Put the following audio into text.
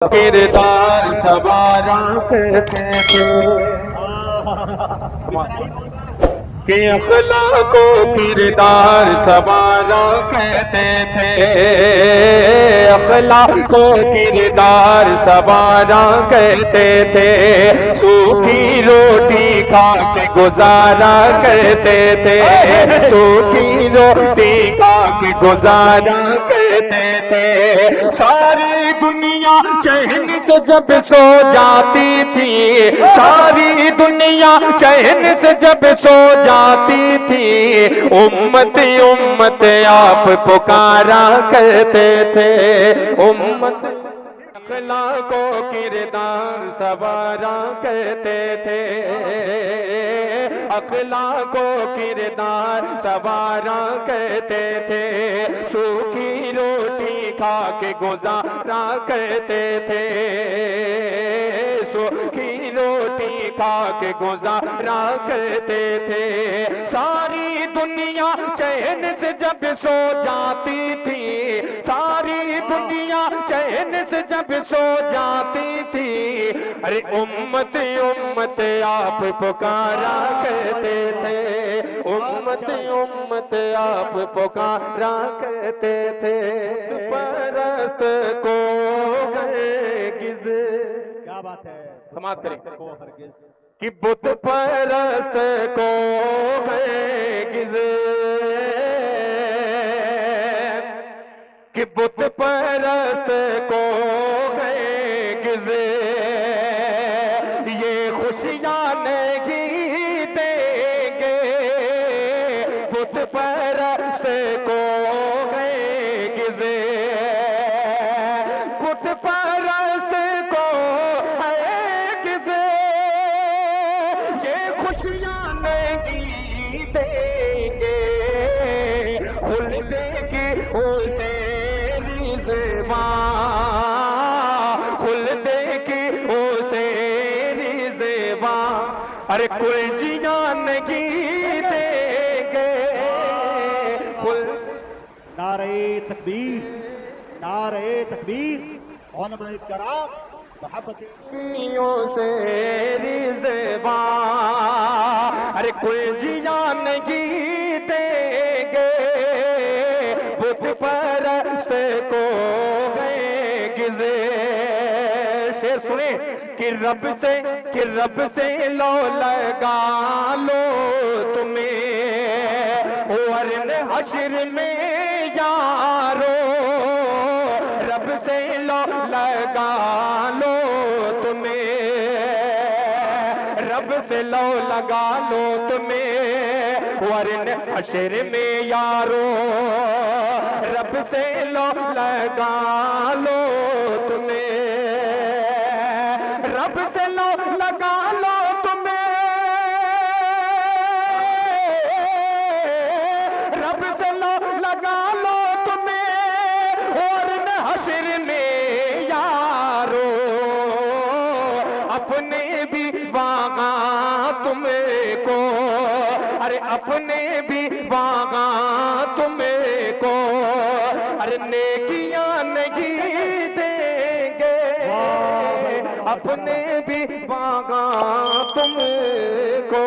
کردار سوارا کرتے تھے کہ اخلاق و کردار سوارا کہتے تھے، اخلاق و کردار سوارا کہتے تھے، سوکھی روٹی کھا کے گزارا کرتے تھے، سوکھی روٹی کھا کے گزارا کرتے تھے۔ ساری دنیا چین سے جب سو جاتی تھی، ساری دنیا چین سے جب سو جاتی تھی، امت امت آپ پکارا کرتے تھے، امت اخلاق و کردار سوارا کرتے تھے، اخلاق و کردار سوارا کرتے تھے، سوکھی روٹی کھا کے گزارا کرتے تھے، سوکھی روٹی کھا کے گزارا کرتے تھے۔ ساری دنیا چین سے جب سو جاتی تھی، ساری دنیا چین سے جب سو جاتی تھی، ارے امت امت آپ پکارا کرتے تھے، امت امت آپ پکارا کرتے تھے۔ پرست کو ہرگز، کیا بات ہے، سماعت کریں کو ہرگز کہ بت پرست کو ہرگز، کہ بت پرست کو ہرگز یہ خوشیاں نہیں دیں گے، بت پرست کو ہرگز، بت پرست کو ہرگز یہ خوشیاں نہیں دیں گے، خلد کی حسینی زبان، خلد کی حسینی زبان، ارے کلجیاں نہیں دیں گے، نعرہ تکبیر، نعرہ تکبیر، علماء کرام محبت سے زبان، ارے کلجیاں نہیں دیں گے، بت پرست کو ہرگز۔ شعر سنیں کہ رب سے لو لگا لو تمہیں ورن حشر میں یارو، رب سے لو لگا لو تمہیں، رب سے لو لگا لو تمہیں ورن حشر میں یارو، رب سے لو لگا لو تمہیں، رب سے لو لگا لو تمہیں، رب سے لو لگا لو تمہیں ورن حشر میں یارو، اپنے بھی وہاں تم کو، ارے اپنے بھی وہاں تم کو، ارے نیکیاں نہیں دیں گے، اپنے بھی وہاں تم کو۔